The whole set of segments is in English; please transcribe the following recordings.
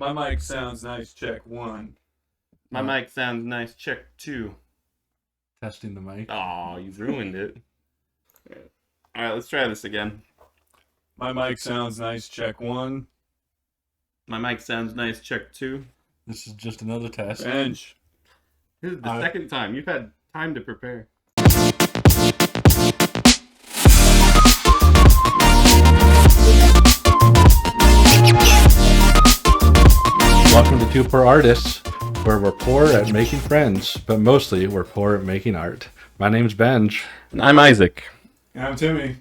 My mic sounds nice. Check one. My mic sounds nice. Check two. Testing the mic. Oh, you ruined it. All right, let's try this again. My mic sounds nice. Check one. My mic sounds nice. Check two. This is just another test. Bench. This is the second time. You've had time to prepare. Welcome to Two Poor Artists, where we're poor at making friends, but mostly we're poor at making art. My name's Benj. And I'm Isaac. And I'm Timmy.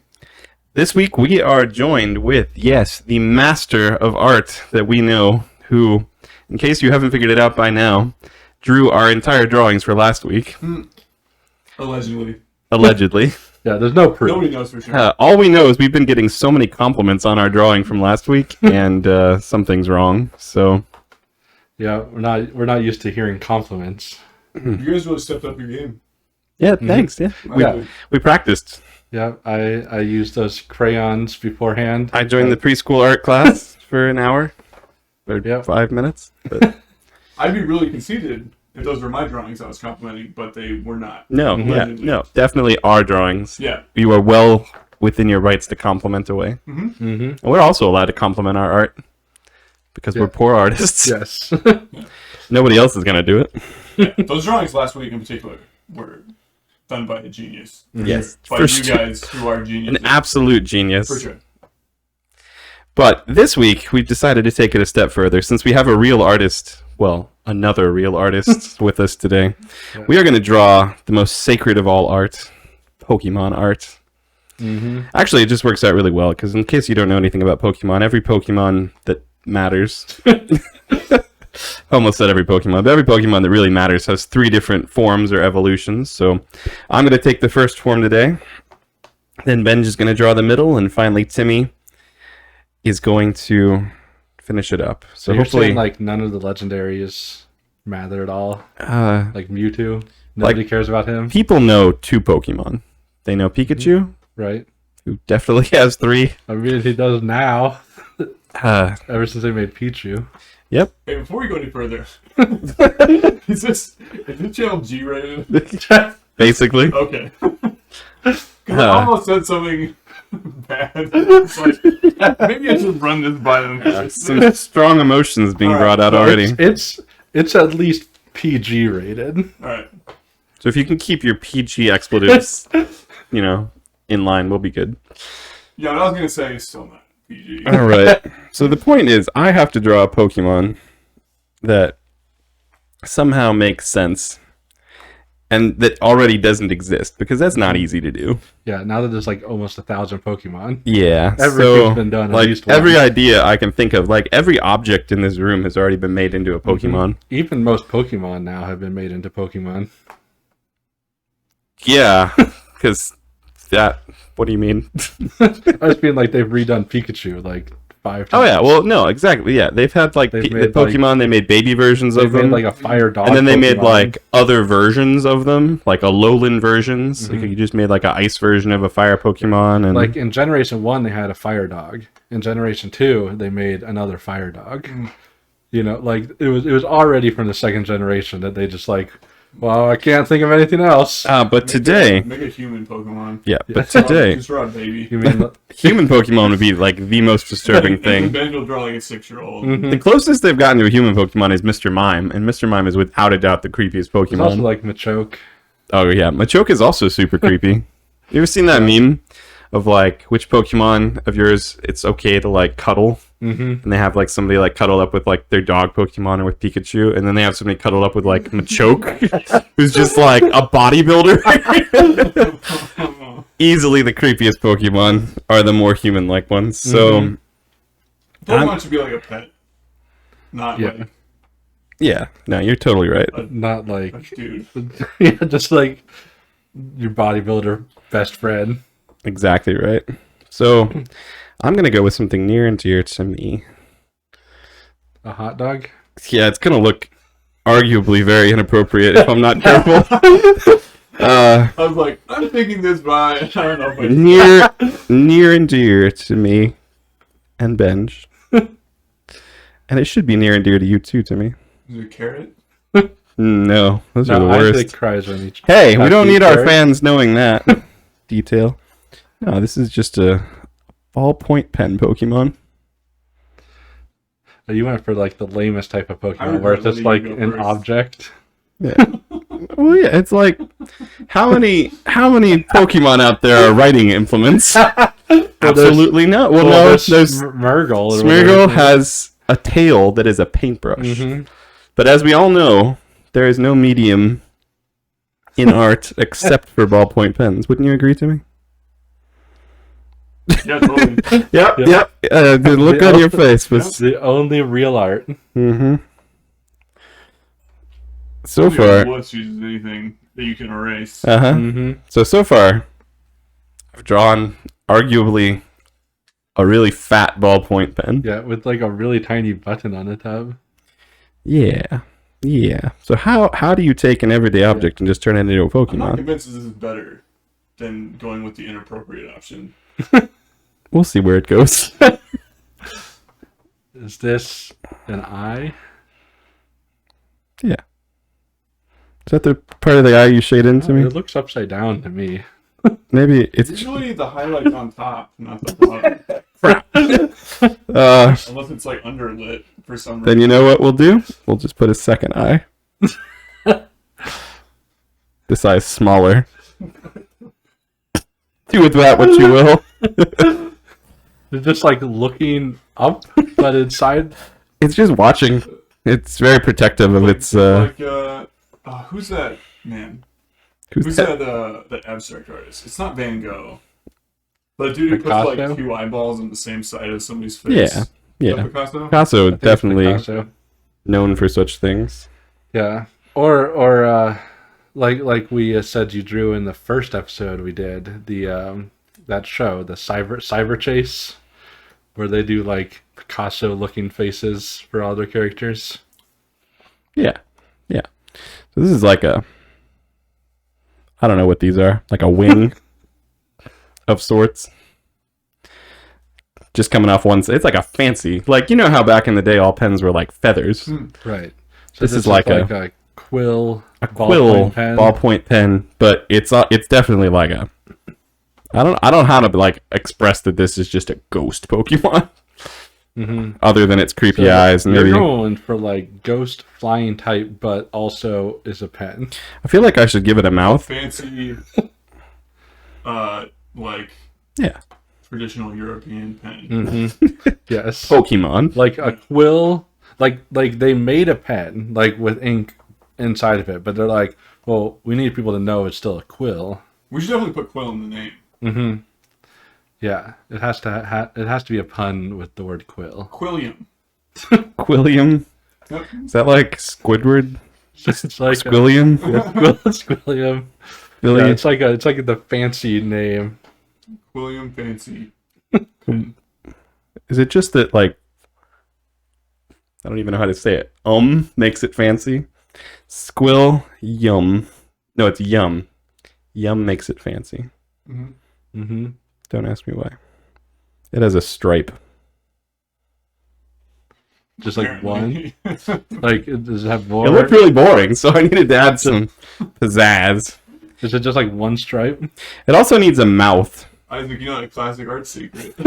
This week we are joined with, yes, the master of art that we know, who, in case you haven't figured it out by now, drew our entire drawings for last week. Allegedly. Allegedly. Yeah, there's no proof. Nobody knows for sure. All we know is we've been getting so many compliments on our drawing from last week, and something's wrong. So, Yeah, we're not used to hearing compliments. You guys really stepped up your game. yeah, thanks. Yeah, Yeah. we practiced. Yeah, I used those crayons beforehand. I joined the preschool art class for an hour, or 5 minutes. But I'd be really conceited if those were my drawings I was complimenting, but they were not. no, Allegedly. no, definitely our drawings. Yeah. You are well within your rights to compliment away. Mm-hmm. And we're also allowed to compliment our art because we're poor artists. Yes. Nobody else is gonna do it. Yeah. Those drawings last week in particular were done by a genius. Yes, By for you sure. guys who are geniuses. An absolute genius. For sure. But this week, we've decided to take it a step further. Since we have a real artist, well, another real artist with us today, we are going to draw the most sacred of all art, Pokemon art. Mm-hmm. Actually, it just works out really well, because in case you don't know anything about Pokemon, every Pokemon that matters... I almost said every Pokemon, but every Pokemon that really matters has 3 different forms or evolutions. So I'm going to take the first form today. Then Benj is going to draw the middle, and finally Timmy is going to finish it up. So You're hopefully, saying, like, none of the legendaries matter at all? Like Mewtwo? Like- Nobody cares about him? people know 2 Pokemon. They know Pikachu, Right. who definitely has 3. I mean, he does now, Uh, ever since they made Pichu. yep. Hey, before we go any further, is this channel G rated? Basically. Okay. Because I almost said something bad. It's like, maybe I should run this by them. Some strong emotions being All right. brought out already. It's at least PG rated. Alright. So if you can keep your PG expletives, in line, we'll be good. Yeah, what I was going to say is still not PG. All right. So the point is, I have to draw a Pokemon that somehow makes sense and that already doesn't exist, because that's not easy to do. Yeah, now that there's like almost 1,000 Pokemon. Yeah. Everything's been done at Like least once. every idea I can think of, like every object in this room has already been made into a Pokemon. Even most Pokemon now have been made into Pokemon. Yeah. Because that... What do you mean? I was being like they've redone Pikachu like 5 times. Oh yeah, well no, exactly. Yeah, they've had like They've the made, Pokemon. They made baby versions They've of made them, like a fire dog. and then they made Pokemon. like other versions of them, like Alolan versions. Like you just made like an ice version of a fire Pokemon, and Like in Generation 1 they had a fire dog. In Generation 2 they made another fire dog. You know, like it was already from the second generation that they just like, well, I can't think of anything else. but today, Make a human Pokemon. yeah, but today, Just draw a baby. You mean human Pokemon would be like the most disturbing And thing. Ben will draw like a 6-year-old. The closest they've gotten to a human Pokemon is Mr. Mime, and Mr. Mime is without a doubt the creepiest it's Pokemon. also like Machoke. Oh yeah, Machoke is also super creepy. You ever seen that meme of like which Pokemon of yours it's okay to like cuddle? Mm-hmm. And they have like somebody like cuddled up with like their dog Pokemon or with Pikachu, and then they have somebody cuddled up with like Machoke, who's just like a bodybuilder. Easily the creepiest Pokemon are the more human-like ones. So Pokemon should be like a pet. Not Yeah. like yeah, no, you're totally right. Not like a dude. yeah, just like your bodybuilder best friend. Exactly right. So I'm gonna go with something near and dear to me. A hot dog? Yeah, it's gonna look arguably very inappropriate if I'm not careful. I was like, I'm thinking this by, I don't know, but near and dear to me and Benj And it should be near and dear to you too, Timmy. Is it a carrot? No, those are the Isaac worst. cries when he. Hey, we don't need our carrot. fans knowing that detail. No, this is just a ballpoint pen Pokemon. You went for like the lamest type of I Pokemon, would where it's let just you like go an first. object. Yeah. Well, yeah, it's like how many Pokemon out there are writing implements? Absolutely not. Well, no, there's Smeargle. Smeargle has a tail that is a paintbrush. Mm-hmm. But as we all know, there is no medium in art except for ballpoint pens. Wouldn't you agree to me? Yeah, totally. Yep. The look on your face was. It's the only real art. Mm-hmm. So Only far, Wuss uses anything that you can erase. uh-huh. Mm-hmm. So far, I've drawn arguably a really fat ballpoint pen. Yeah, with like a really tiny button on the top. Yeah. So how do you take an everyday object and just turn it into a I'm not Pokemon? convinced this is better than going with the inappropriate option. We'll see where it goes. Is this an eye? Yeah. Is that the part of the eye you shade into me? It looks upside down to me. Maybe it's Usually the highlight's on top, not the bottom. uh Unless it's like underlit for some reason. then you know what we'll do? We'll just put a second eye. This eye's smaller. Do with that what you will. It's just like looking up, but inside. It's just watching. It's very protective of its Who's that man? who's Who's that? that abstract artist? It's not Van Gogh. The dude who puts like Picasso? 2 eyeballs on the same side as somebody's face. Yeah. Is Yeah. that Picasso? Picasso I think it's definitely Picasso. known for such things. Yeah, or like we said, you drew in the first episode we did the that show, the Cyber Chase, where they do like Picasso looking faces for all their characters. Yeah. So this is like I don't know what these are. Like a wing of sorts. Just coming off one side. It's like a fancy. Like, you know how back in the day all pens were like feathers. Right. So This is like a quill, Quill ballpoint pen, but it's definitely like a. I don't know how to like express that this is just a ghost Pokemon. Mm-hmm. Other than its creepy So eyes and you're maybe. going for like ghost flying type, but also is a pen. I feel like I should give it a mouth. Fancy, like Yeah. traditional European pen. Mm-hmm. Yes. Pokemon. Like a quill, like they made a pen like with ink inside of it, but they're like, well, we need people to know it's still a quill. We should definitely put Quill in the name. Mm-hmm. Yeah, it has to be a pun with the word quill. Quilliam. Quillium. Yep. Is that like Squidward? It's like Squillium? Squillium. Yeah, Squillium? it's like the fancy name. Quilliam Fancy. Is it just that, like, I don't even know how to say it. Makes it fancy. Squill, yum. No, it's yum. Yum makes it fancy. Mm-hmm. Mm-hmm. Don't ask me why. It has a stripe. Just like Apparently. one. Like, does it have more? It looked really boring, so I needed to add some pizzazz. Is it just like one stripe? It also needs a mouth. Isaac, you know that classic art secret. You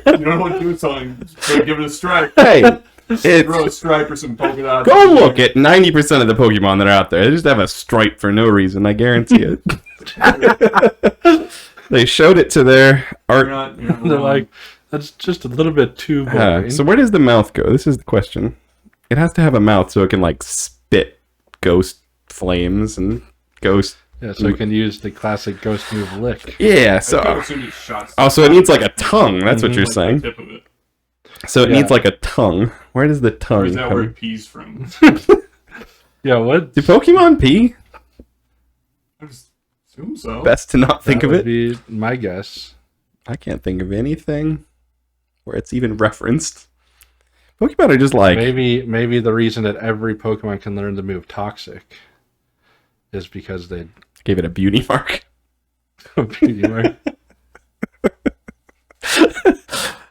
don't know what to do with something. So give it a stripe. Hey, Throw a it's, stripe or some polka dots. go look at 90% of the Pokemon that are out there. They just have a stripe for no reason. I guarantee it. They showed it to their You're art. not They're wrong. like, that's just a little bit too boring. So where does the mouth go? This is the question. It has to have a mouth so it can like spit ghost flames and ghost. Yeah, so you can use the classic ghost move lick. Yeah. I So kinda assumed it shot so it needs like a tongue. That's what you're like saying. the tip of it. So it Yeah. needs like a tongue. Where does the Or tongue is that where come? it pees from? Yeah, what? Do Pokemon pee? I just assume so. Best to not think That of would it. be my guess. I can't think of anything where it's even referenced. Pokemon are just like Maybe the reason that every Pokemon can learn the move Toxic is because they gave it a beauty mark. beauty mark.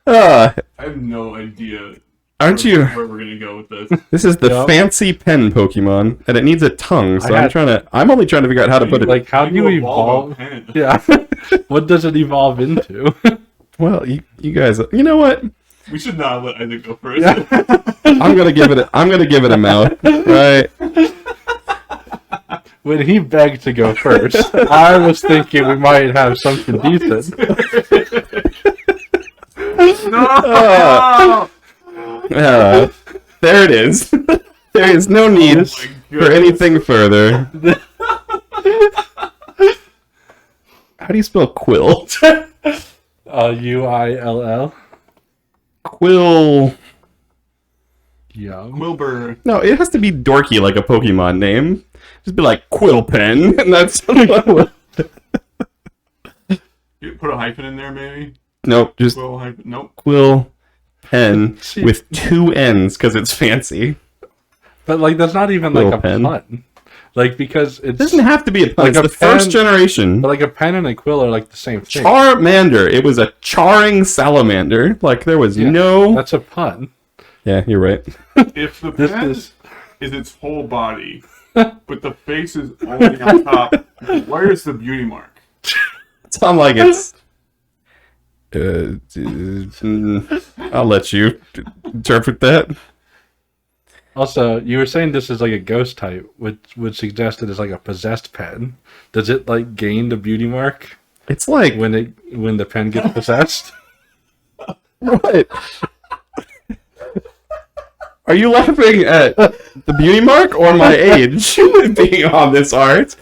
I have have no idea. Aren't you? Where we're gonna go with this? This is the Yep. fancy pen Pokemon, and it needs a tongue. So I'm only trying to figure out how to put it. Like, how do you evolve? a pen? Yeah. What does it evolve into? Well, you guys, you know what? We should not let Isaac go first. Yeah. I'm gonna give it a mouth, right? When he begged to go first, I was thinking we might have something decent. No! There it is. There is no need my for goodness. anything further. How do you spell quill? UILL. Quill. Yum. Wilbur. No, it has to be dorky like a Pokemon name. Just be like Quill Pen, and that's You put a hyphen in there, maybe? nope. Just Quill hyphen. Nope. Quill Pen with 2 N's because it's fancy. But like, that's not even Quill like a pen. pun. Like, because It it's doesn't have to be a pun. Like It's a the first pen- generation. but like a pen and a quill are like the same thing. Charmander. It was a charring salamander. Like there was Yeah, no. That's a pun. Yeah, you're right. If the This pen is- is its whole body, but the face is only on top, where's the beauty mark? It's not like it's. I'll let you interpret that. Also, you were saying this is like a ghost type, which would suggest it is like a possessed pen. Does it like gain the beauty mark It's like when the pen gets possessed? what? Are you laughing at the beauty mark or my age being on this art?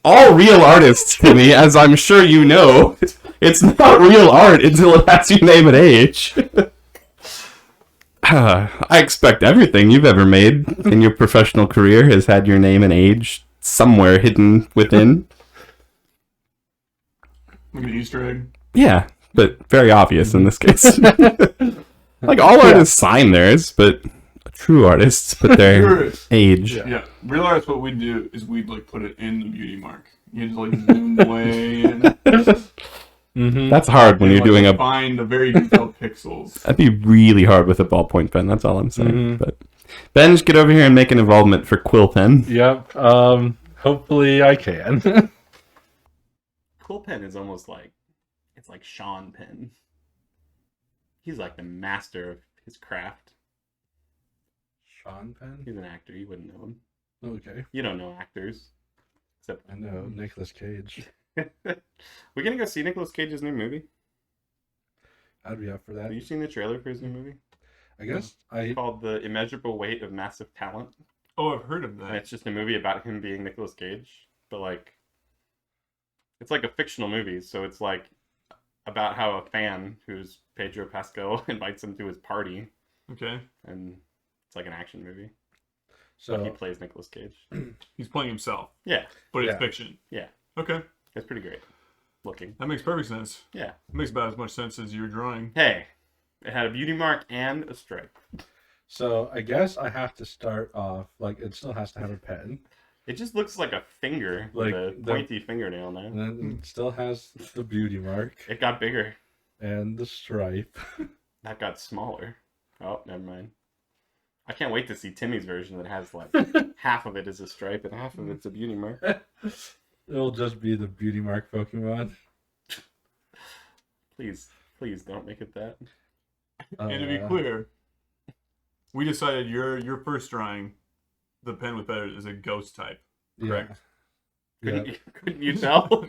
All real artists, Timmy, as I'm sure you know, it's not real art until it has your name and age. I expect everything you've ever made in your professional career has had your name and age somewhere hidden within. Like an Easter egg. Yeah, but very obvious in this case. Like all artists sign theirs, but true artists put their Sure. age. Yeah. Real artists, what we'd do is we'd like put it in the beauty mark. You'd like zoom way in. Mm-hmm. That's hard when and, you're like, doing a. find the very detailed pixels. That'd be really hard with a ballpoint pen. That's all I'm saying. Mhm. But Ben, just get over here and make an involvement for Quill Pen. Yep. Hopefully I can. Quill Pen is almost like it's like Sean Penn. He's like the master of his craft. Sean Penn. He's an actor. You wouldn't know him. Okay. You don't know actors, except I know Nicolas Cage. We're gonna go see Nicolas Cage's new movie. I'd be up for that. Have you seen the trailer for his new movie? I guess It's called The Immeasurable Weight of Massive Talent. Oh, I've heard of And that. it's just a movie about him being Nicolas Cage. But like it's like a fictional movie, so it's like about how a fan who's Pedro Pascal invites him to his party, Okay. and it's like an action movie. So he so. plays Nicolas Cage. He's playing himself, Yeah, but it's Yeah. fiction. Yeah. Okay. it's pretty great looking. That makes perfect sense. Yeah. It makes about as much sense as your drawing. Hey, it had a beauty mark and a stripe. So I guess I have to start off like it still has to have a pen, It just looks like a finger Like with a the- pointy fingernail now. and then it still has the beauty mark It got bigger. and the stripe. That got smaller. Oh, never mind. I can't wait to see Timmy's version that has like half of it is a stripe and half of it's a beauty mark. It'll just be the beauty mark Pokemon. Please, please don't make it that. And to be clear, we decided your first drawing, the pen with feathers, is a ghost type. Correct. Couldn't you tell?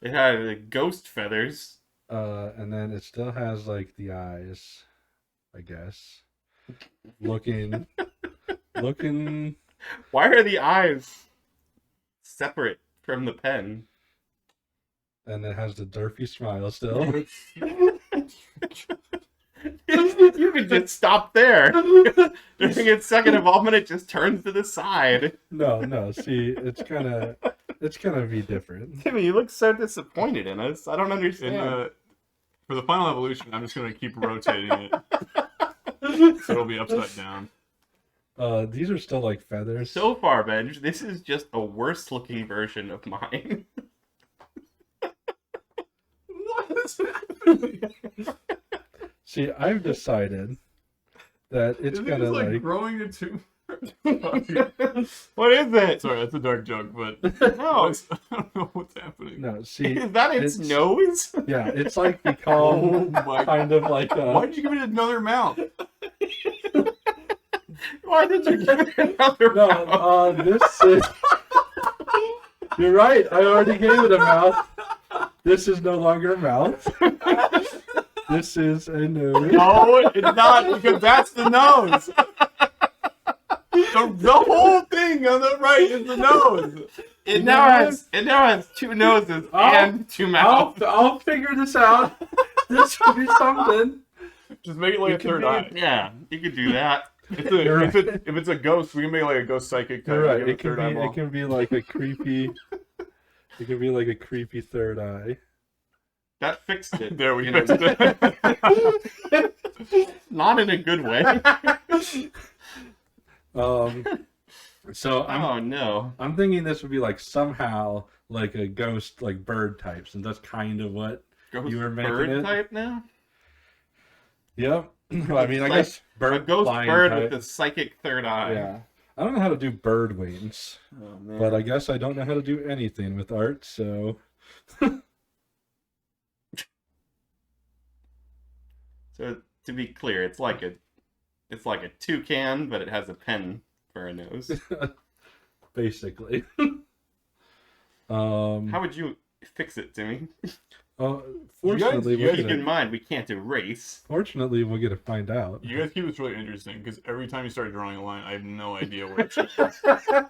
It had ghost feathers. And then it still has like the eyes, I guess. Looking. Why are the eyes separate from the pen? And it has the derpy smile still. You could just stop there. During its second involvement, it just turns to the side. No. See, it's gonna be different. Timmy, you look so disappointed in us. I don't understand. For the final evolution, I'm just going to keep rotating it. So it'll be upside down. These are still like feathers. So far, Benj, this is just a worse looking version of mine. What is happening? See, I've decided that it's Isn't it gonna just like like. growing a tumor? What is it? Sorry, that's a dark joke, but No. I don't know what's happening. No, see, Is that its nose? yeah, it's like become Oh my! kind of like a. Why did you give it another mouth? Why did you give it another No, mouth? this is. You're right. I already gave it a mouth. This is no longer a mouth. This is a nose. No, it's not, because that's the nose. The whole thing on the right is the nose. It now has two noses and two mouths. I'll figure this out. This will be something. Just make it like a third eye. Yeah, you could do that. If it's a ghost, we can make it like a ghost psychic type. You're right. Give It can third be. eyeball. It can be like a creepy. It can be like a creepy third eye. That fixed it. There we You know, fixed it. Not in a good way. So Oh no. I'm thinking this would be like somehow like a ghost, like bird types, and that's kind of what Ghost you were making bird it. type now? Yep. Well, I mean, I Like guess bird. A ghost flying bird type. with a psychic third eye. Yeah. I don't know how to do bird wings, Oh man. but I guess I don't know how to do anything with art. So So to be clear, it's like a toucan, but it has a pen for a nose. basically. How would you fix it, Timmy? Fortunately, you we're guys Keep in gonna, mind, we can't erase. fortunately, we're gonna find out. You guys keep this really interesting, because every time you start drawing a line, I have no idea where it's going.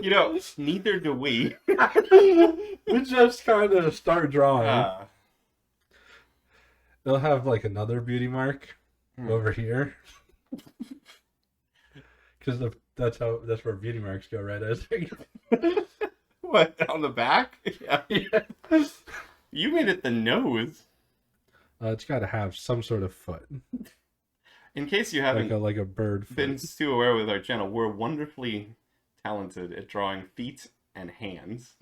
You know, neither do we. We just kind of start drawing. Uh, They'll have like another beauty mark over here, because that's where beauty marks go, right? I think. what, on the back? Yeah. You made it the nose. It's got to have some sort of foot, In case you haven't like a bird foot. been too aware with our channel, we're wonderfully talented at drawing feet and hands.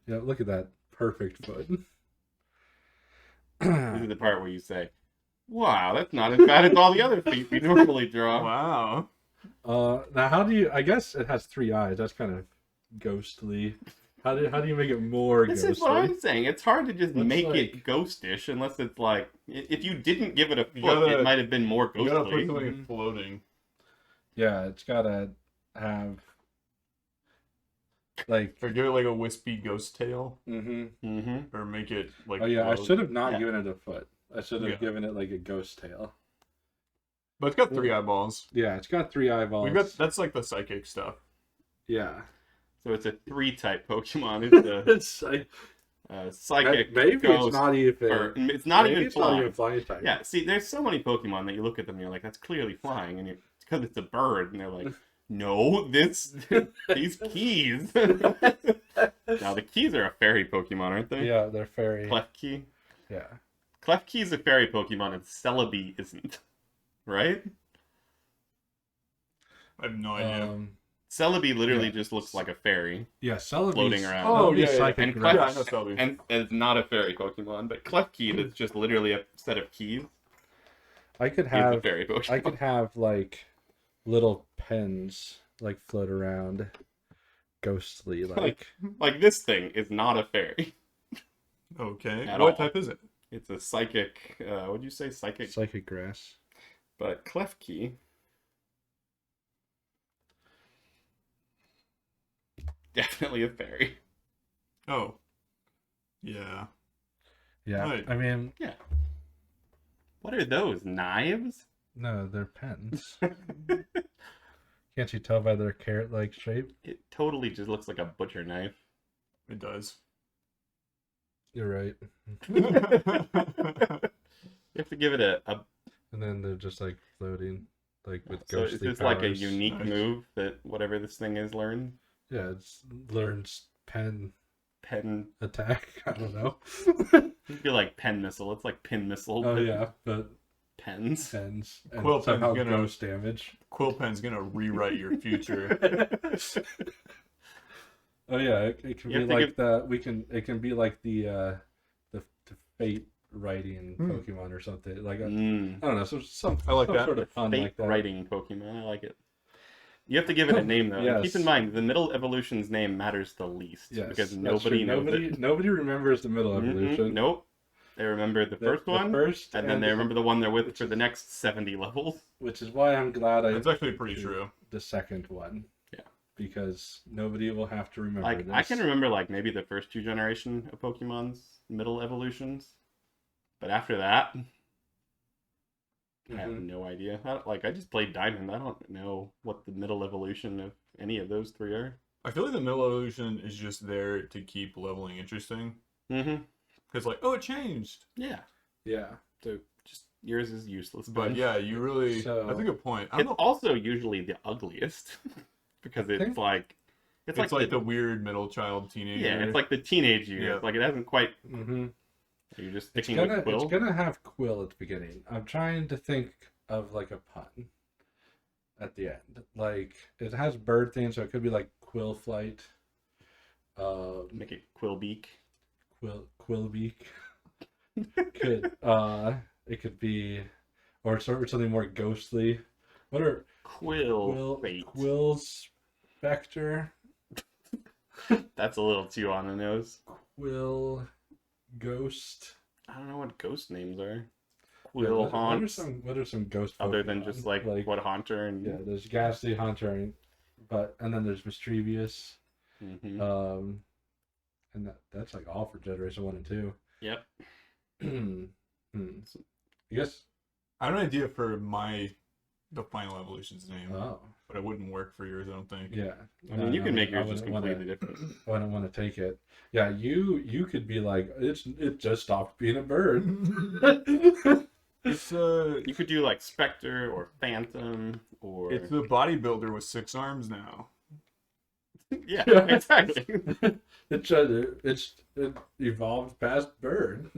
Yeah, look at that perfect foot. This is the part where you say, wow, that's not as bad as all the other feet we normally draw. Wow. Now how do you? I guess it has 3 eyes. That's kind of ghostly. How do you make it more This ghostly? is what I'm saying. It's hard to just Looks make like- it ghostish unless it's like, if you didn't give it a You foot, gotta- it might have been more You gotta put ghostly. something floating. Yeah, it's gotta have like. Or give it like a wispy ghost tail. Mm-hmm. Or make it like. Oh yeah, I float. should have not Yeah. given it a foot. I should have Yeah. given it like a ghost tail. But it's got 3 eyeballs. Yeah, it's got 3 eyeballs. That's like the psychic stuff. Yeah. So it's a 3-type Pokemon. It's a It's like psychic, maybe ghost, it's not even. or it's not maybe even it's flying. not even flying type. Yeah, see, there's so many Pokemon that you look at them and you're like, that's clearly flying, and it's because it's a bird, and they're like, no, these keys. Now the keys are a fairy Pokemon, aren't they? Yeah, they're fairy. Klefki. Yeah. Klefki is a fairy Pokemon, and Celebi isn't. Right? I have no idea. Celebi literally Yeah. just looks like a fairy, Yeah, Celebi's Floating around. Oh, yeah, yeah. psychic And grass. Yeah, I know Selby. and it's not a fairy Pokemon, but Klefki that's just literally a set of keys I could is a have fairy Pokemon. I could have like little pens like float around ghostly Like this thing is not a fairy. Okay. At What all. type is it? It's a psychic, what'd you say? Psychic. psychic grass. But Klefki, definitely a fairy. Oh. Yeah. Yeah. Right. I mean, What are those, knives? no, they're pens. Can't you tell by their carrot-like shape? It totally just looks like a butcher knife. It does. You're right. You have to give it a And then they're just like floating, like with so ghostly is this like a powers. unique Nice. move that whatever this thing is learned? Yeah, it's learns pen Pen, attack. I don't know. you feel like pen missile. It's like pin missile. Oh but yeah, but pens. pens and Quill somehow pen's gonna- ghost damage. Quill pen's gonna rewrite your future. Oh yeah, it can You be have to like give- the It can be like the fate writing Pokemon or something. Like, I Mm. don't know, so some, I like some that. sort of fun Fate like that. writing Pokemon. I like it. You have to give it a name, though. And Yes. keep in mind, the middle evolution's name matters the least. Yes, Because that's nobody true. knows it. Nobody remembers the middle evolution. Nope. They remember the first one, first, and then they remember the one they're with for the next 70 levels. which is why I'm glad I That's actually pretty did true. the second one. Yeah. Because nobody will have to remember Like, this. I can remember, like, maybe the first 2 generation of Pokemon's middle evolutions. But after that, I have no idea. I just played Diamond. I don't know what the middle evolution of any of those 3 are. I feel like the middle evolution is just there to keep leveling interesting. Mm-hmm. Because like, oh, it changed. Yeah. Yeah. So, just, yours is useless. But yeah, you really. So- that's a good point. I It's don't know. also usually the ugliest. Because it's think- like... It's like the weird middle child teenager. Yeah, it's like the teenage years. Yeah. Like, it hasn't quite... Mm-hmm. You're just It's sticking with Quill. gonna have Quill at the beginning. I'm trying to think of like a pun at the end. Like it has bird things, so it could be like Quill Flight. Make it Quillbeak. Quillbeak. Could it could be or something more ghostly. What are Fate. Quill Spectre? That's a little too on the nose. Quill Ghost. I don't know what ghost names are. Yeah, Quill what are Haunt. some ghost Other than Pokemon? just like what Haunter and... Yeah, there's Ghastly Hunter, and then there's Mischievous, Mhm. and that's like all for Generation 1 and 2. Yep. I guess. I have an idea for the final evolution's name, Oh, but it wouldn't work for yours, I don't think. yeah. I mean, you can make yours I just wouldn't completely different. I wouldn't want to take it. Yeah, you could be like it just stopped being a bird. It's You could do like Spectre or Phantom or... it's a bodybuilder with 6 arms now. Yeah, exactly. It evolved past bird.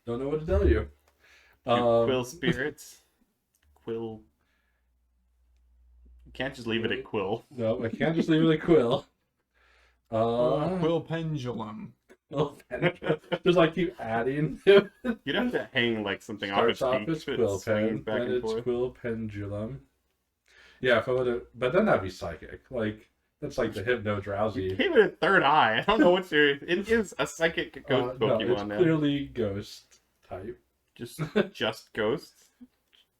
Don't know what to tell you. Quill Spirits. Quill... You can't just leave it at Quill. No, I can't just leave it at Quill. Quill pendulum. Just like keep adding. You'd have to hang like something off its Starts off feet as so it Quill swings Pen, back then and it's forth. Quill Pendulum. Yeah, if I would have, but then that'd be psychic. Like that's like the Hypno You Drowsy. gave it a third eye. I don't know what your... It is a psychic ghost No, Pokemon it's now. clearly ghost type. Just ghosts.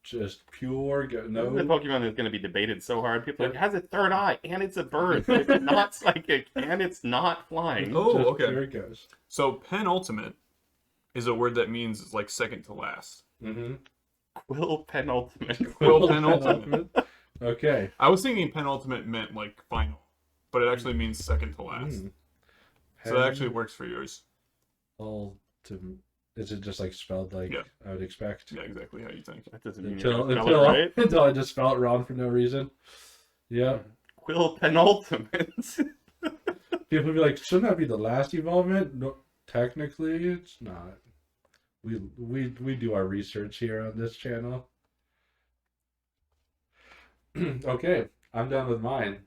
Just pure This is a no. Pokemon that's going to be debated so hard. People are like, it has a third eye, and it's a bird. But it's not psychic, and it's not flying. Oh, Just okay. pure ghost. So penultimate is a word that means like second to last. Mm-hmm. Quill Penultimate. Quill penultimate. Okay. I was thinking penultimate meant like final, but it actually means second to last. Mm. So that actually works for yours. Ultim. Is it just like spelled like Yeah. I would expect? Yeah, exactly how you think. That doesn't mean Until you're going to spell it right. until I just spell it wrong for no reason. Yeah. Quill Penultimate. People be like, shouldn't that be the last evolvement? No, technically, it's not. We do our research here on this channel. Okay, I'm done with mine.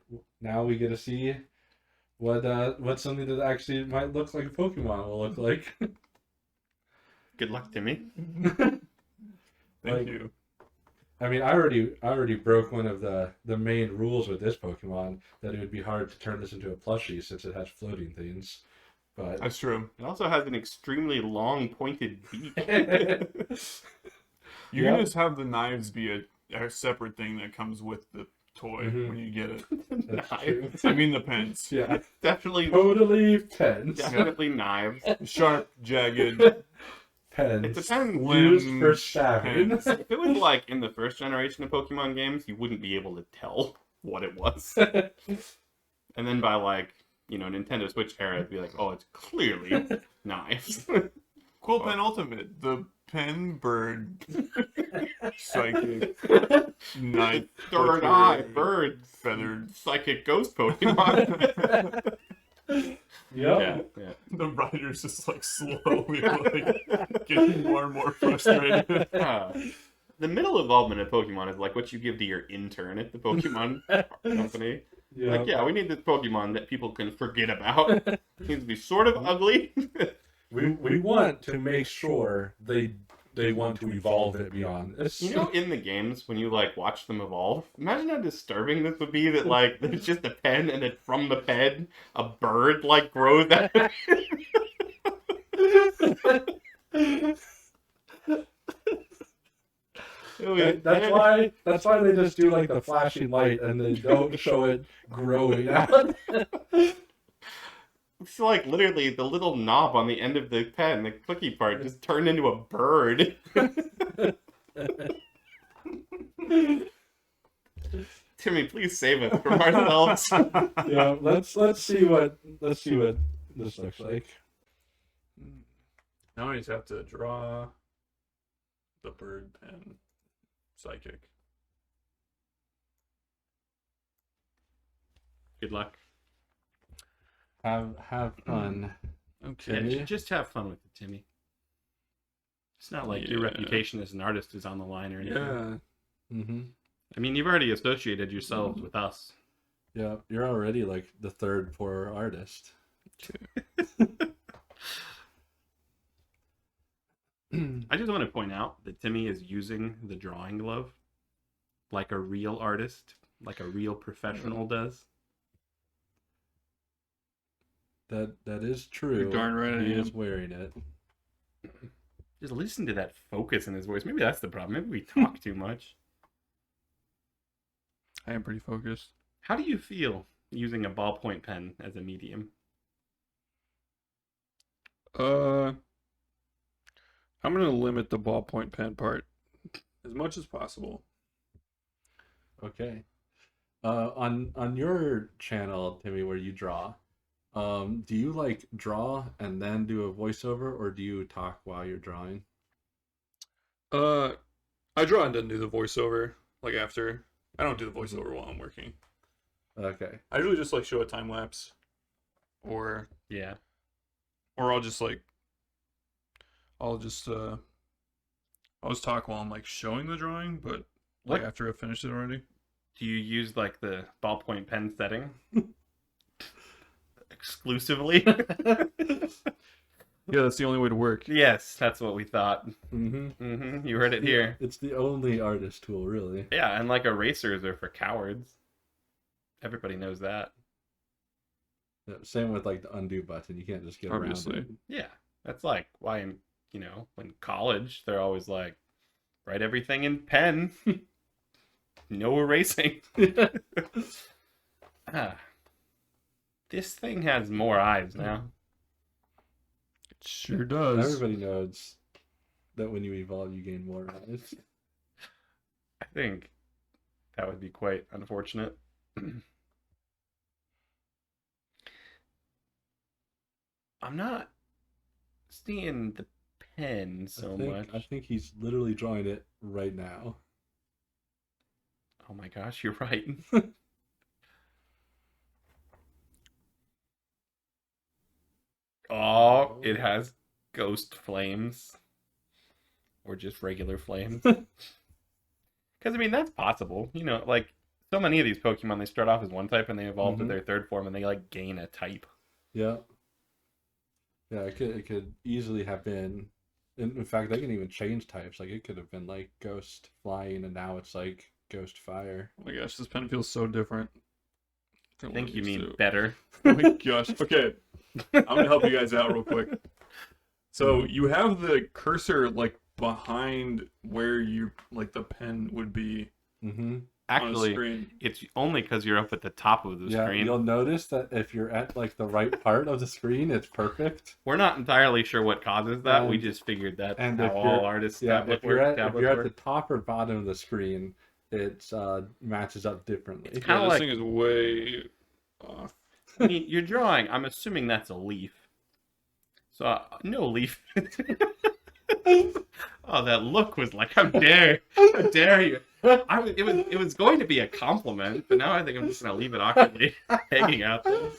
Now we get to see what something that actually might look like a Pokemon will look like. Good luck, Timmy. Thank Like- you. I mean, I already broke one of the main rules with this Pokemon, that it would be hard to turn this into a plushie since it has floating things. But That's true. It also has an extremely long, pointed beak. You Yep. can just have the knives be a separate thing that comes with the toy Mhm. when you get it. that's Knives. true. I mean the pens. Yeah, Definitely, totally pens. definitely knives. Sharp, jagged, Pens. It depends. Used for Slim stabbing. pens. If it was like in the first generation of Pokemon games, you wouldn't be able to tell what it was. And then by like, Nintendo Switch era, it'd be like, oh, it's clearly knives. Quill penultimate, the pen bird, psychic, knife, Third butcher, eye, bird, feathered. psychic ghost Pokemon. Yep. yeah. The rider's just like slowly like getting more and more frustrated. The middle involvement of Pokemon is like what you give to your intern at the Pokemon company. Yep. Like, yeah, we need this Pokemon that people can forget about. It needs to be sort of ugly. we want to make sure they want to evolve it beyond this. You know, in the games, when you, like, watch them evolve, imagine how disturbing this would be that, like, there's just a pen, and then from the pen, a bird, like, grows out. That's why they just do like the flashing light and they don't show it growing out. It's like literally the little knob on the end of the pen, the clicky part, just turned into a bird. Timmy, please save us from ourselves. Yeah, let's see what this looks like. Now I just have to draw the bird pen psychic. Good luck. Have fun. Okay. Yeah, just have fun with it, Timmy. It's not like your reputation as an artist is on the line or anything. Yeah. Mm-hmm. I mean, you've already associated yourselves with us. Yeah, you're already like the third poor artist. I just want to point out that Timmy is using the drawing glove like a real artist, like a real professional does. That is true. You're darn right He I is am. wearing it. Just listen to that focus in his voice. Maybe that's the problem. Maybe we talk too much. I am pretty focused. How do you feel using a ballpoint pen as a medium? I'm gonna limit the ballpoint pen part as much as possible. Okay. On your channel, Timmy, where you draw, do you like draw and then do a voiceover, or do you talk while you're drawing? I draw and then do the voiceover like after. I don't do the voiceover while I'm working. Okay. I usually just like show a time lapse, or Yeah. I'll just I'll just talk while I'm like showing the drawing, but like What? after I've finished it already. Do you use like the ballpoint pen setting? Exclusively? Yeah, that's the only way to work. Yes, that's what we thought. Mm-hmm. You heard it here. It's the only artist tool, really. Yeah, and like erasers are for cowards. Everybody knows that. Yeah, same with like the undo button. You can't just get Obviously. around it. Yeah, that's like why in college they're always like, write everything in pen, no erasing. This thing has more eyes now. It sure does. Everybody knows that when you evolve, you gain more eyes. I think that would be quite unfortunate. I'm not seeing the pen so much. I think he's literally drawing it right now. Oh my gosh, you're right. Oh, it has ghost flames. Or just regular flames. Because, I mean, that's possible. You know, like, so many of these Pokemon, they start off as one type and they evolve to their third form and they, like, gain a type. Yeah. Yeah, it could easily have been. In fact, they can even change types. Like, it could have been, like, ghost flying, and now it's, like, ghost fire. Oh my gosh, this pen feels so different. I think you mean better. Oh my gosh. Okay. I'm going to help you guys out real quick. So you have the cursor like behind where you like the pen would be Mm-hmm. on the Actually, screen. it's only because you're up at the top of the Yeah, screen. you'll notice that if you're at, like, the right part of the screen, it's perfect. We're not entirely sure what causes that. We And- just figured that's and how if all you're- artists Yeah, tablet if you're at work. the top or bottom of the screen, it matches up differently. It's Yeah, kinda this like- thing is way off. I mean, you're drawing. I'm assuming that's a leaf. So no leaf. Oh, that look was like, how dare you? It was going to be a compliment, but now I think I'm just gonna leave it awkwardly hanging out there.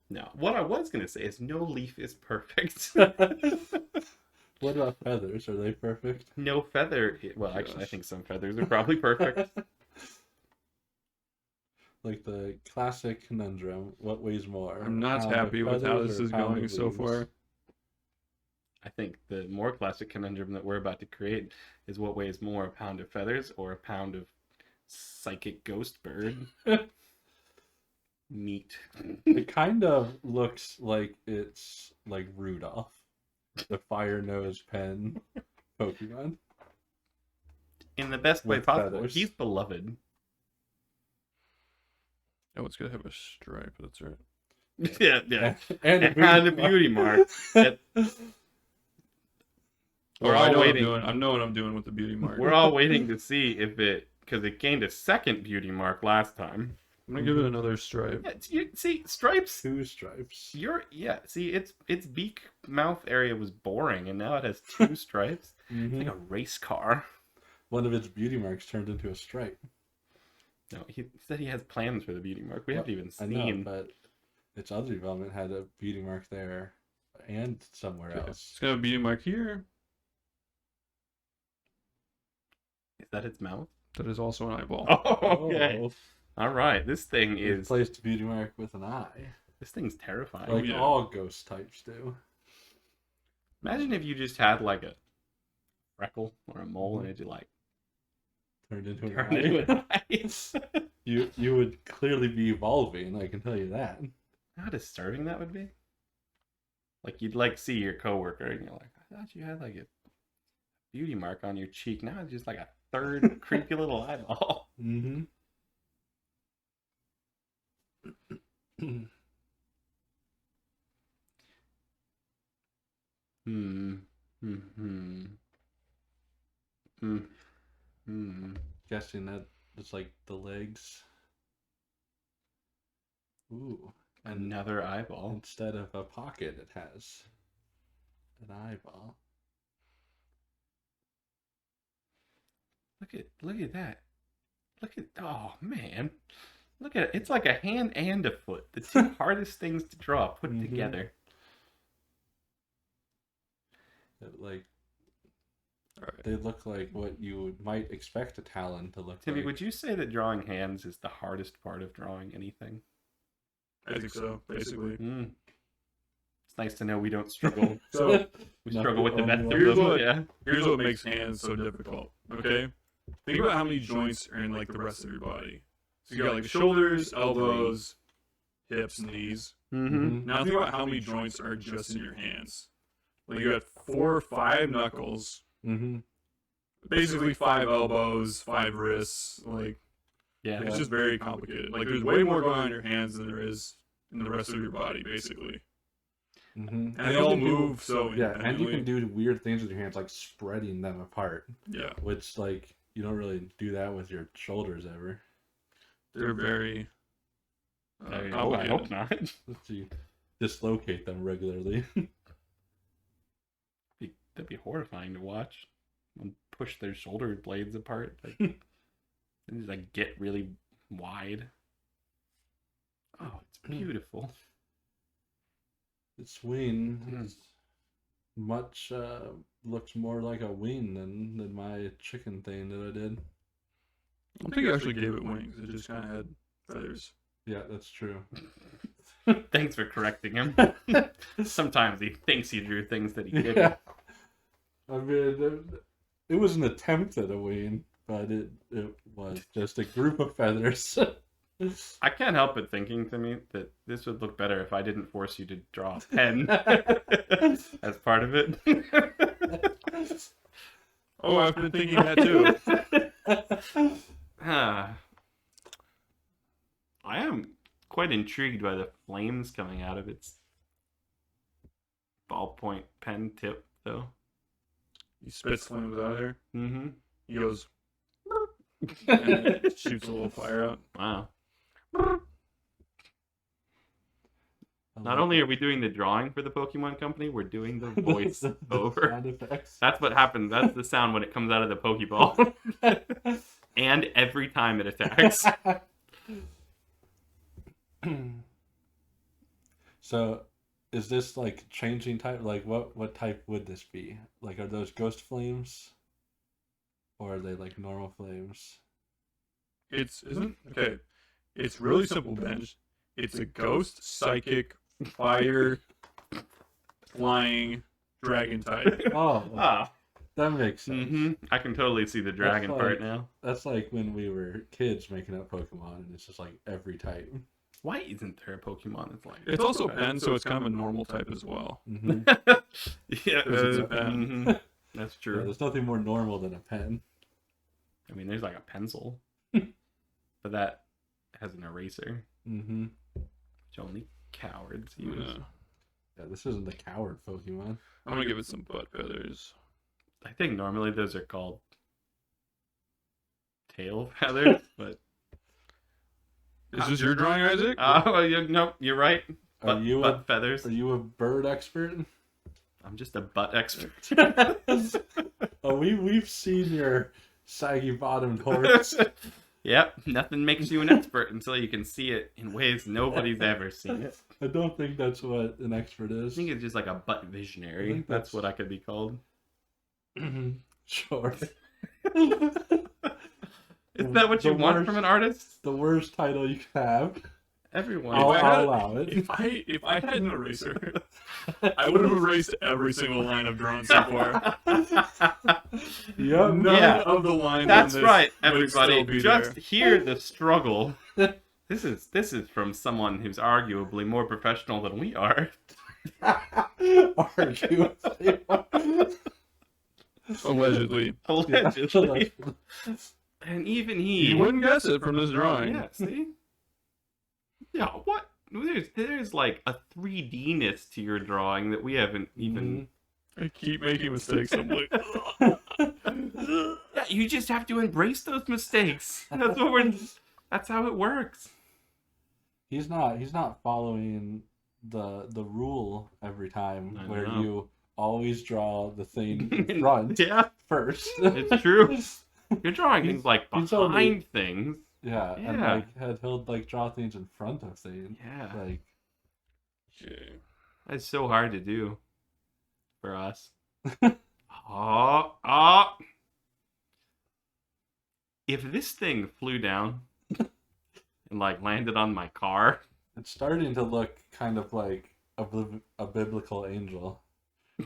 No, what I was gonna say is no leaf is perfect. What about feathers? Are they perfect? No feather. Well, actually, I think some feathers are probably perfect. Like the classic conundrum: what weighs more? I'm not pound of happy with how feathers this or is pound going of so leaves? far. I think the more classic conundrum that we're about to create is what weighs more, a pound of feathers or a pound of psychic ghost bird meat. It kind of looks like it's like Rudolph, the fire nose pen Pokemon. In the best way With possible. feathers. He's beloved. Oh, it's gonna have a stripe. That's right. Yeah. And And a beauty mark. We're I all know what I'm waiting. doing. I know what I'm doing with the beauty mark. We're all waiting to see if it, because it gained a second beauty mark last time. I'm gonna give it another stripe. Yeah, see, stripes. 2 stripes. See, its beak mouth area was boring, and now it has 2 stripes. It's like a race car. One of its beauty marks turned into a stripe. No, he said he has plans for the beauty mark. We haven't even I seen. know, but its other development had a beauty mark there and somewhere Okay. else. It's gonna have a beauty mark here. Is that its mouth? That is also an eyeball. Oh, okay. Oh, All right. This thing it is. placed a beauty mark with an eye, This thing's terrifying. like yeah. all ghost types do. Imagine if you just had like a freckle or a mole, and it just like Turned into an turned eye. into an eye. You would clearly be evolving, I can tell you that. How disturbing that would be. Like you'd like see your coworker, and you're like, I thought you had like a beauty mark on your cheek. Now it's just like a third creepy little eyeball. Mm-hmm. Hmm. Hmm. Hmm. Hmm. Guessing that it's like the legs. Ooh. And Another eyeball. instead of a pocket, it has an eyeball. Look at that. Look at, oh man. Look at it. It's like a hand and a foot. The two hardest things to draw put Mhm. together. Like Alright. they look like what you might expect a talon to look Timmy, like. would you say that drawing hands is the hardest part of drawing anything? I think so, basically. Mm. It's nice to know we don't struggle. So We Not struggle the with the only best one. of Here's them. what- Yeah. here's what makes hands so difficult. Okay? Think about how many joints are in like the rest of your body. So you got like shoulders, elbows, hips, knees. Mm-hmm. Now think about how many joints are just in your hands. Like you got 4 or 5 knuckles, Mm-hmm. basically 5 elbows, 5 wrists. Like Yeah. it's just very complicated. Like there's way more going on in your hands than there is in the rest of your body, basically. Mm-hmm. And they all move so Yeah, and you can independently. do weird things with your hands, like spreading them apart, Yeah, which like you don't really do that with your shoulders ever. they're very I complicated. hope not. You dislocate them regularly. That'd be horrifying to watch. And push their shoulder blades apart. Like, they just like get really wide. Oh, it's beautiful. Its wing is much looks more like a wing than my chicken thing that I did. I don't think I actually gave it wings. It just kind of had feathers. Yeah, that's true. Thanks for correcting him. Sometimes he thinks he drew things that he didn't. Yeah. I mean, it was an attempt at a wing, but it was just a group of feathers. I can't help but thinking to me that this would look better if I didn't force you to draw a pen as part of it. Oh, I've been thinking that too. I am quite intrigued by the flames coming out of its ballpoint pen tip, though. He spits flames out of there. Mm-hmm. He goes, and it shoots a little fire out. Wow. Not only are we doing the drawing for the Pokemon Company, we're doing the voice the over. sound effects. That's what happens. That's the sound when it comes out of the Pokeball. And every time it attacks. So, is this like changing type? Like, what type would this be? Like, are those ghost flames, or are they like normal flames? Okay. It's really simple, Benj. It's a ghost, psychic, fire, flying, dragon type. Oh, Ah. that makes sense. Mm-hmm. I can totally see the dragon That's part like- now. That's like when we were kids making up Pokemon, and it's just like every type. Why isn't there a Pokemon that's like? It's also pen, so it's kind of a normal type as well. Mm-hmm. Yeah, Because it's a pen. mhm. That's Yeah, true. there's nothing more normal than a pen. I mean, there's like a pencil, but that has an eraser, Mm-hmm. which only cowards use. Yeah. Yeah, this isn't the coward Pokemon. I'm gonna give it some butt feathers. I think normally those are called tail feathers, but Is this your drawing, Isaac? no, you're right. Are Butt, you butt feathers. Are you a bird expert? I'm just a butt expert. Oh, we've seen your saggy bottomed horse. Yep, nothing makes you an expert until you can see it in ways nobody's ever seen it. I don't think that's what an expert I is. think it's just like a butt I visionary. think That's that's- what I could be called. Sure. Is that what you The want worst- from an artist? The worst title you can have. Everyone. I'll, I had- I'll allow it. If I had an eraser, I would have erased every single line I've drawn so far. Yep. None Yeah. of the lines. That's on this right, would still everybody. be Just there. hear the struggle. This is from someone who's arguably more professional than we are. Argue. Allegedly. Allegedly. And even he. You wouldn't guess it from this drawing. Yeah, see? Yeah, what? There's like a 3D-ness to your drawing that we haven't even... I keep making mistakes. I'm like, Yeah, you just have to embrace those mistakes. That's how it works. He's not following the rule every time I where know. you always draw the thing in front Yeah, first. it's true. You're drawing things like he's behind only- things. Yeah, and Yeah. like he'll like draw things in front of things. Yeah. Like okay. That's so hard to do for us. Oh. If this thing flew down and like landed on my car, it's starting to look kind of like a biblical angel.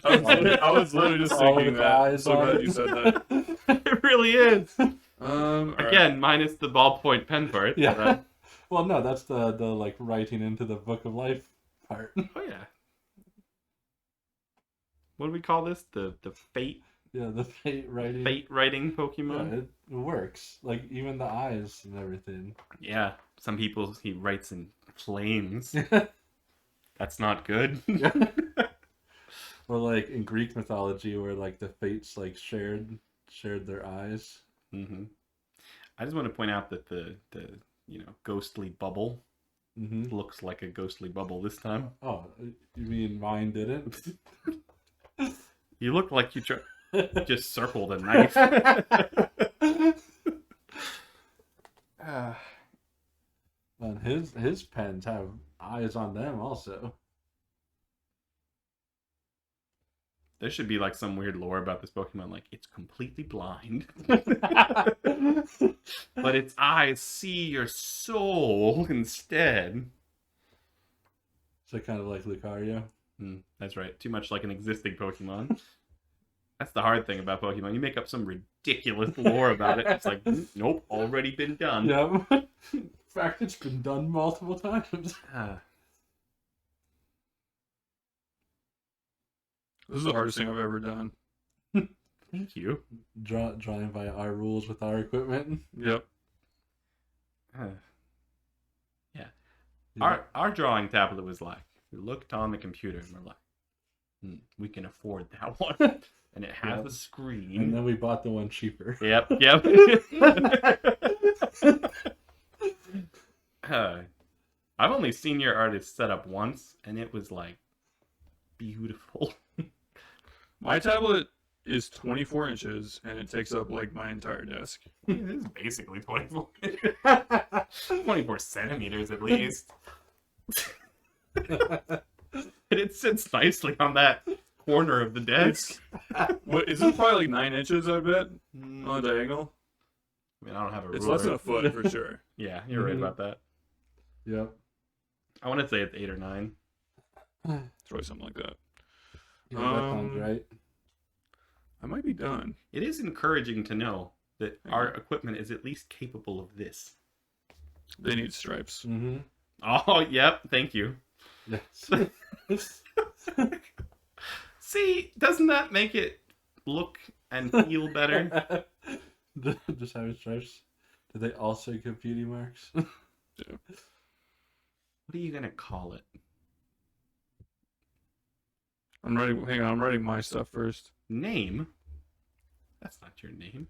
I was literally just All thinking with that. eyes So on glad it. you said that. it really is. All right. Again, minus the ballpoint pen part. Yeah. but, Well, no, that's the like writing into the book of life part. oh yeah. What do we call this? The fate Yeah, the fate writing. writing Yeah, Pokemon? it works. Like even the eyes and everything. Yeah. Some people he writes in flames. That's not good. Or like in Greek mythology, where like the fates like shared their eyes. hmm I just want to point out that the ghostly bubble Mm-hmm. looks like a ghostly bubble this time. Oh, you mean mine didn't? You look like you just circled a knife. And his pens have eyes on them also. There should be like some weird lore about this Pokemon, like it's completely blind, but its eyes see your soul instead. So kind of like Lucario. That's right. Too much like an existing Pokemon. That's the hard thing about Pokemon. You make up some ridiculous lore about it. It's like, nope, already been done. Yep. In fact, it's been done multiple times. Ah, This is the hardest thing I've ever done. thank you. Drawing by our rules with our equipment. Yep. Ah. Our drawing tablet was like, we looked on the computer and we're like, we can afford that one. And it has Yep. a screen. And then we bought the one cheaper. Yep. I've only seen your artist set up once, and it was like beautiful. My tablet is 24 inches, and it takes up like my entire desk. It is basically 24. 24 centimeters at least. And it sits nicely on that corner of the desk. What is this? Probably like 9 inches, I bet, on the diagonal. I mean, I don't have a It's ruler. less than a foot for sure. Yeah, you're right Mhm. about that. Yep. I want to say it's 8 or 9. It's probably something like that. Yeah, that sounds right. I might be done. It is encouraging to know that our equipment is at least capable of this. They need stripes. Mm-hmm. Oh, yep. Thank you. Yes. See, doesn't that make it look and feel better? Just having stripes. Do they also give beauty marks? What are you gonna call it? I'm writing. Hang on, I'm writing my stuff first. Name? That's not your name.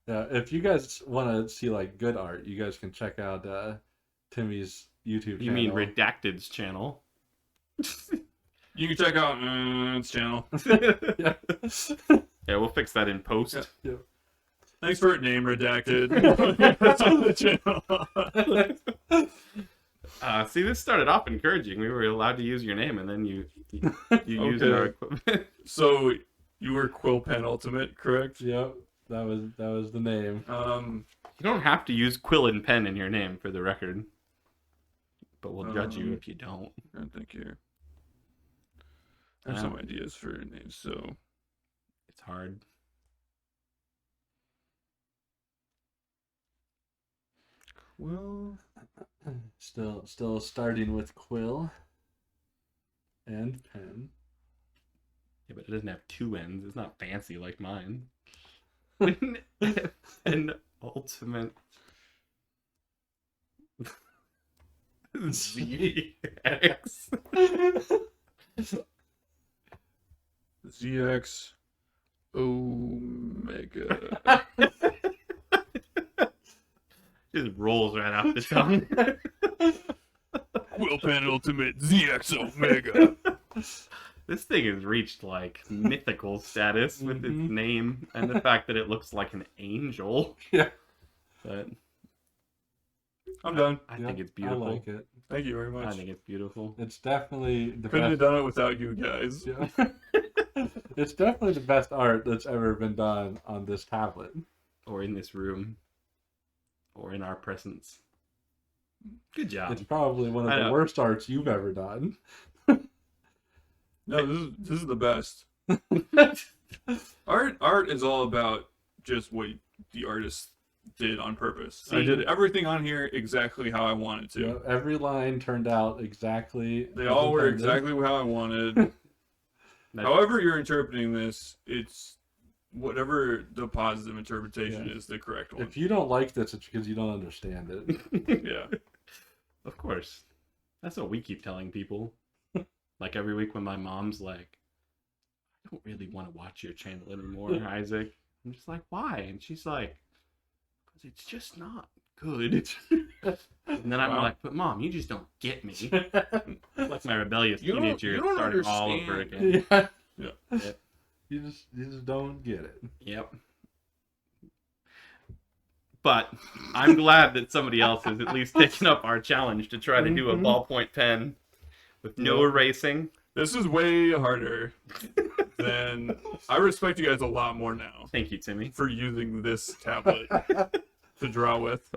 Yeah, if you guys want to see like good art, you guys can check out Timmy's YouTube channel. You mean Redacted's channel? You can check out its channel. Yeah. Yeah, we'll fix that in post. Yeah. Yeah. Thanks for name redacted. That's on the channel. See, this started off encouraging. We were allowed to use your name, and then you used Okay. our equipment. So you were Quill Pen Ultimate, correct? Yep, that was the name. You don't have to use Quill and Pen in your name, for the record. But we'll judge you if you don't. I think here. I have some ideas for names, so It's hard. Quill. Still starting with Quill and Pen. Yeah, but it doesn't have two ends. It's not fancy like mine. An ultimate ZX. ZX Omega. Just rolls right off the tongue. Quill Pen Ultimate ZX Omega. This thing has reached like mythical status with its name and the fact that it looks like an angel. Yeah. But I'm done. I think it's beautiful. I like it. Thank you very much. I think it's beautiful. It's definitely the Couldn't have best. done it without you guys. Yeah. It's definitely the best art that's ever been done on this tablet. Or in this room. Or in our presence. Good job. It's probably one of I the know. worst arts you've ever done. No, this is the best. Art is all about just what the artist did on purpose. I did everything on here exactly how I wanted to. You know, every line turned out exactly. They as all were intended. exactly how I wanted. However you're interpreting this, it's whatever the positive interpretation is the correct one. If you don't like this, it's because you don't understand it. Yeah. Of course. That's what we keep telling people. Like every week when my mom's like, I don't really want to watch your channel anymore, Isaac. I'm just like, why? And she's like, because it's just not good. And then I'm Wow. like, but mom, you just don't get me. Like my rebellious You don't- teenager you don't starting all over understand. again. Yeah. Yeah. Yep. You just don't get it. Yep. But I'm glad that somebody else has at least taken up our challenge to try to do a ballpoint pen with no erasing. This is way harder than I respect you guys a lot more now Thank you, Timmy. for using this tablet to draw with.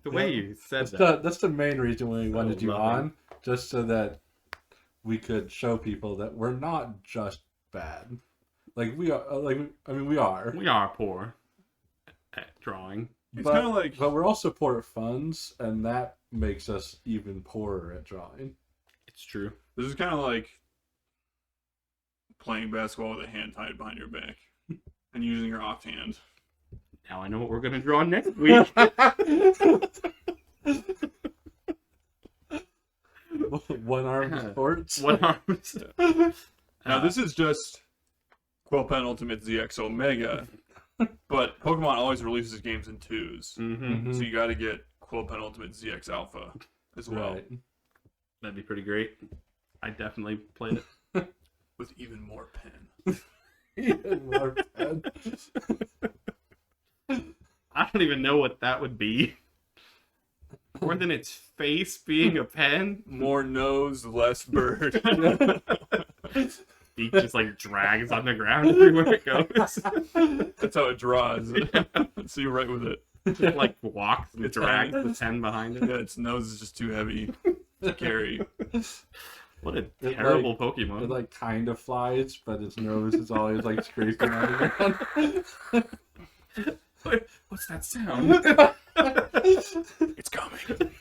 The way you said That's the main reason we wanted you loving. on, just so that we could show people that we're not just bad. Like we are. We are. we are poor at drawing. It's But- kind of like But we're also poor at funds, and that makes us even poorer at drawing. It's true. this is kind of like playing basketball with a hand tied behind your back and using your offhand. Now I know what we're going to draw next week. One arm sports. What arms? Now this is just Quill Pen Ultimate ZX Omega, but Pokemon always releases games in twos, Mm-hmm. so you got to get Quill Pen Ultimate ZX Alpha as well, Right. That'd be pretty great. I definitely played it. with even more pen. Even more pen. I don't even know what that would be. More than its face being a pen. More nose, less bird. Beak just like drags on the ground everywhere it goes. That's how it draws. So you're right with it. It like walks and It's drags heavy. the pen behind it. Yeah, its nose is just too heavy to carry. What a It, terrible It Pokemon. like kind of flies, but its nose is always like scraping on the ground. What's that sound? It's coming.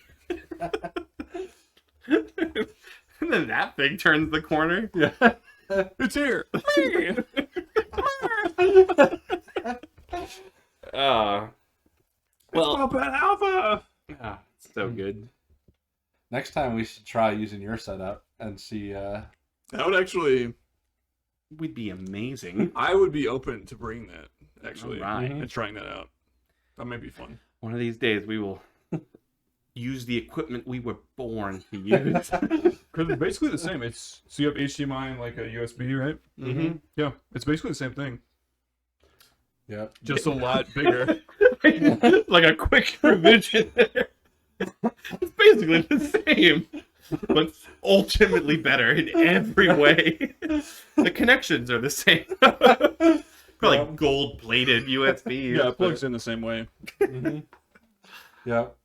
And then that thing turns the corner. Yeah. It's here. Well, Papa Alpha. it's so good. Next time we should try using your setup and see. That would actually. Would be amazing. I would be open to bringing that. Actually, Alright. and trying that out. That might be fun. One of these days we will use the equipment we were born to use. Because it's basically the same. It's so you have HDMI and like a USB, right? Mm-hmm. Yeah, it's basically the same thing, Yep. just a lot bigger. Like a quick revision there. It's basically the same, but ultimately better in every way. The connections are the same. Probably gold-plated USB. Yeah, it plugs in the same way. Mm-hmm. Yep.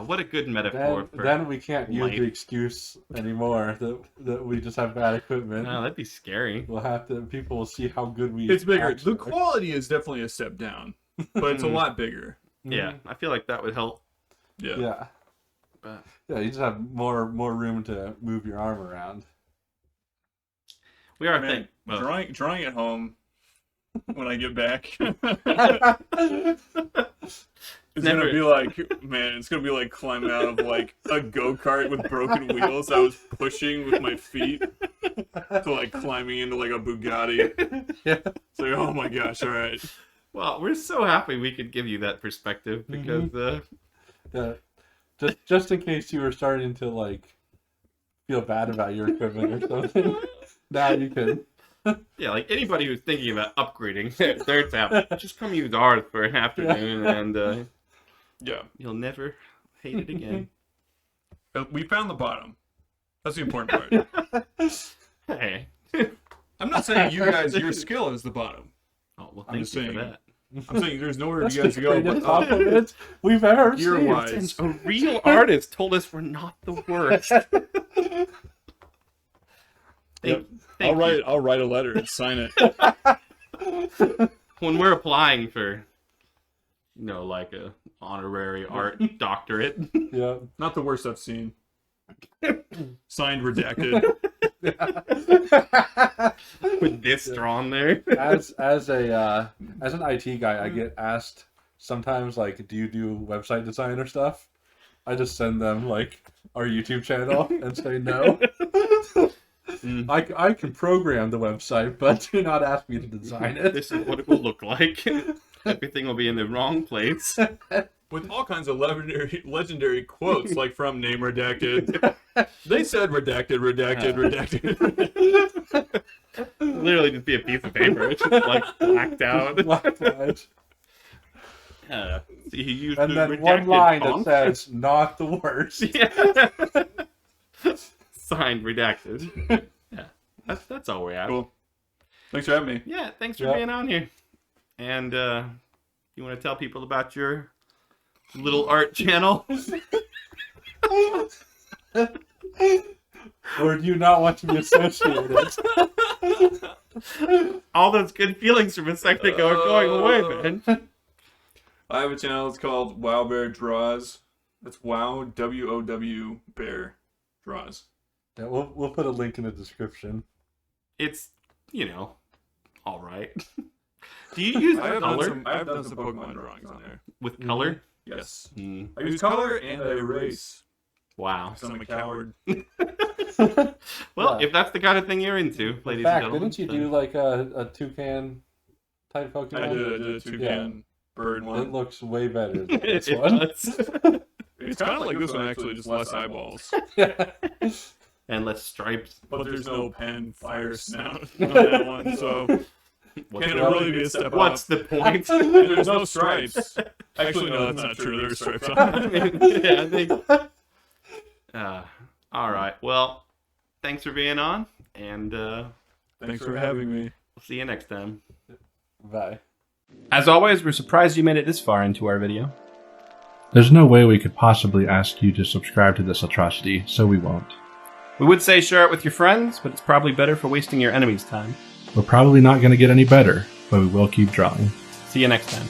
What a good metaphor for. Then we can't use life. the excuse anymore that we just have bad equipment. Oh, that'd be scary. We'll have to. People will see how good we. It's bigger. actually The quality is definitely a step down, but it's a lot bigger. are. Yeah, I feel like that would help. Yeah. Yeah. But Yeah. You just have more room to move your arm around. we are Man, thinking. Well, drawing at home when I get back. It's Never- gonna be like, man, it's gonna be like climbing out of like a go-kart with broken wheels I was pushing with my feet to like climbing into like a Bugatti. Yeah. It's like, oh my gosh, all right. well, we're so happy we could give you that perspective because Yeah. Just in case you were starting to like feel bad about your equipment or something. Now you can. yeah, like anybody who's thinking about upgrading their tablet, just come use ours for an afternoon, and Yeah. you'll never hate it again. We found the bottom. That's the important part. Hey. I'm not saying you guys, your skill is the bottom. Oh well, I'm thank just you saying. for that. I'm saying there's nowhere That's for you guys the to go greatest but up. compliment we've ever Gear-wise. seen. Nice. A real artist told us we're not the worst. Thank I'll write a letter and sign it. when we're applying for, like a honorary art doctorate. Yeah. Not the worst I've seen. Signed, redacted. With this drawn there. As an IT guy, I get asked sometimes like, do you do website design or stuff? I just send them like our YouTube channel and say no. I can program the website, but do not ask me to design it. This is what it will look like. Everything will be in the wrong place. With all kinds of legendary quotes, like from Name Redacted. They said redacted, redacted. Literally just be a piece of paper. It's just like blacked out. Blacklight. See, he used And the then one redacted line that font. says, not the worst. Yeah. Signed, redacted. Yeah, that's all we have. Cool. Thanks for having me. Yeah, thanks for Yeah. being on here. And you want to tell people about your little art channel? Or do you not want to be associated? All those good feelings from a second ago are going away, man. I have a channel. It's called Wow Bear Draws. That's Wow, W-O-W, Bear Draws. Yeah, we'll put a link in the description. It's, all right. Do you use I have color? done some Pokemon drawings on there. With color? Yes. Mm. I use color and I erase. Wow. Because I'm a coward. Well, Yeah. if that's the kind of thing you're into, In ladies fact, and gentlemen. didn't you then- do like a toucan type Pokemon? I did a toucan bird It one. looks way better than this It one. does. It's kind of like this one, actually, just less eyeballs. And less stripes. But there's no pen, fire, snout on that one, so What's can it the- really be a step What's up? the point? There's no stripes. Actually, no, that's not true. There's stripes on I it. mean, yeah, I think. All right. Well, thanks for being on, and Thanks for having me. we'll see you next time. Bye. As always, we're surprised you made it this far into our video. There's no way we could possibly ask you to subscribe to this atrocity, so we won't. We would say share it with your friends, but it's probably better for wasting your enemy's time. We're probably not going to get any better, but we will keep drawing. See you next time.